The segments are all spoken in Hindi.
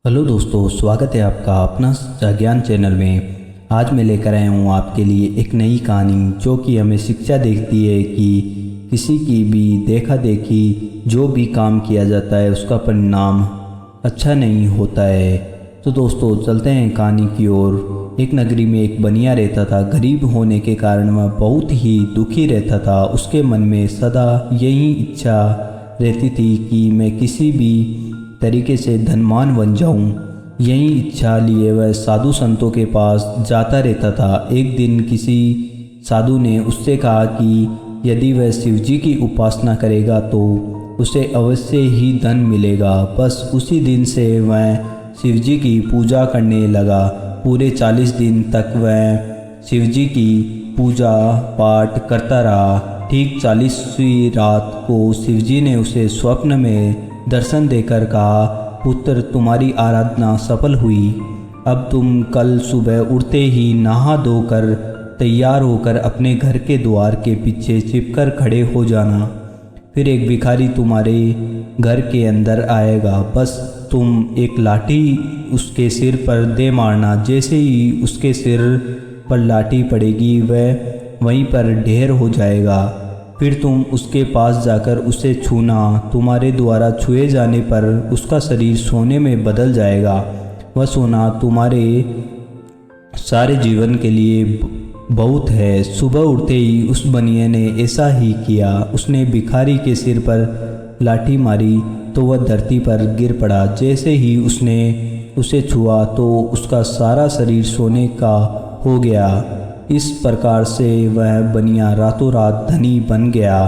हेलो दोस्तों, स्वागत है आपका अपना सच्चा ज्ञान चैनल में। आज मैं लेकर आया हूँ आपके लिए एक नई कहानी जो कि हमें शिक्षा देती है कि किसी की भी देखा देखी जो भी काम किया जाता है उसका परिणाम अच्छा नहीं होता है। तो दोस्तों चलते हैं कहानी की ओर। एक नगरी में एक बनिया रहता था। गरीब होने के कारण वह बहुत ही दुखी रहता था। उसके मन में सदा यही इच्छा रहती थी कि मैं किसी भी तरीके से धनवान बन जाऊं। यही इच्छा लिए वह साधु संतों के पास जाता रहता था। एक दिन किसी साधु ने उससे कहा कि यदि वह शिवजी की उपासना करेगा तो उसे अवश्य ही धन मिलेगा। बस उसी दिन से वह शिवजी की पूजा करने लगा। पूरे 40 दिन तक वह शिवजी की पूजा पाठ करता रहा। ठीक 40वीं रात को शिवजी ने उसे स्वप्न में दर्शन देकर कहा, पुत्र तुम्हारी आराधना सफल हुई। अब तुम कल सुबह उठते ही नहा धोकर तैयार होकर अपने घर के द्वार के पीछे छिपकर खड़े हो जाना। फिर एक भिखारी तुम्हारे घर के अंदर आएगा। बस तुम एक लाठी उसके सिर पर दे मारना। जैसे ही उसके सिर पर लाठी पड़ेगी वह वहीं पर ढेर हो जाएगा। फिर तुम उसके पास जाकर उसे छूना। तुम्हारे द्वारा छुए जाने पर उसका शरीर सोने में बदल जाएगा। वह सोना तुम्हारे सारे जीवन के लिए बहुत है। सुबह उठते ही उस बनिए ने ऐसा ही किया। उसने भिखारी के सिर पर लाठी मारी तो वह धरती पर गिर पड़ा। जैसे ही उसने उसे छुआ तो उसका सारा शरीर सोने का हो गया। इस प्रकार से वह बनिया रातों रात धनी बन गया।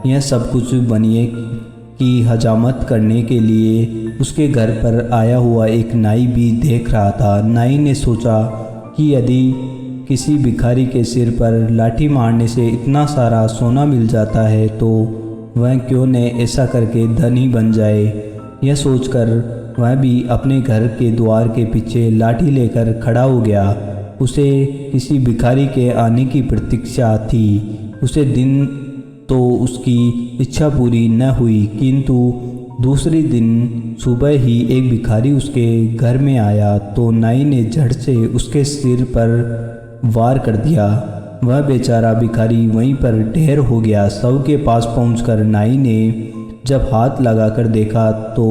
यह सब कुछ बनिए की हजामत करने के लिए उसके घर पर आया हुआ एक नाई भी देख रहा था। नाई ने सोचा कि यदि किसी भिखारी के सिर पर लाठी मारने से इतना सारा सोना मिल जाता है तो वह क्यों न ऐसा करके धनी बन जाए। यह सोचकर वह भी अपने घर के द्वार के पीछे लाठी लेकर खड़ा हो गया। उसे किसी भिखारी के आने की प्रतीक्षा थी। उसे दिन तो उसकी इच्छा पूरी न हुई, किंतु दूसरे दिन सुबह ही एक भिखारी उसके घर में आया तो नाई ने झट से उसके सिर पर वार कर दिया। वह बेचारा भिखारी वहीं पर ढेर हो गया। शव के पास पहुंचकर नाई ने जब हाथ लगाकर देखा तो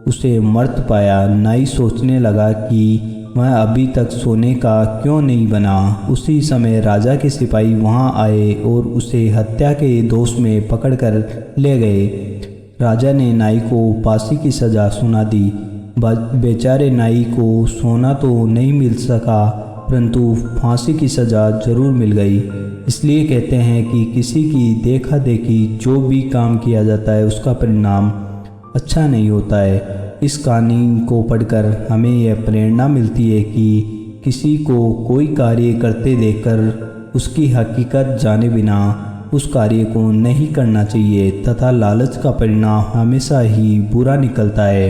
उसे मर्त पाया। नाई सोचने लगा कि वह अभी तक सोने का क्यों नहीं बना। उसी समय राजा के सिपाही वहां आए और उसे हत्या के दोष में पकड़कर ले गए। राजा ने नाई को फांसी की सज़ा सुना दी। बेचारे नाई को सोना तो नहीं मिल सका परंतु फांसी की सज़ा जरूर मिल गई। इसलिए कहते हैं कि किसी की देखा देखी जो भी काम किया जाता है उसका परिणाम अच्छा नहीं होता है। इस कहानी को पढ़कर हमें यह प्रेरणा मिलती है कि किसी को कोई कार्य करते देखकर उसकी हकीकत जाने बिना उस कार्य को नहीं करना चाहिए तथा लालच का परिणाम हमेशा ही बुरा निकलता है।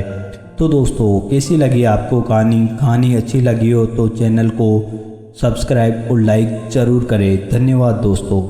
तो दोस्तों कैसी लगी आपको कहानी अच्छी लगी हो तो चैनल को सब्सक्राइब और लाइक ज़रूर करें। धन्यवाद दोस्तों।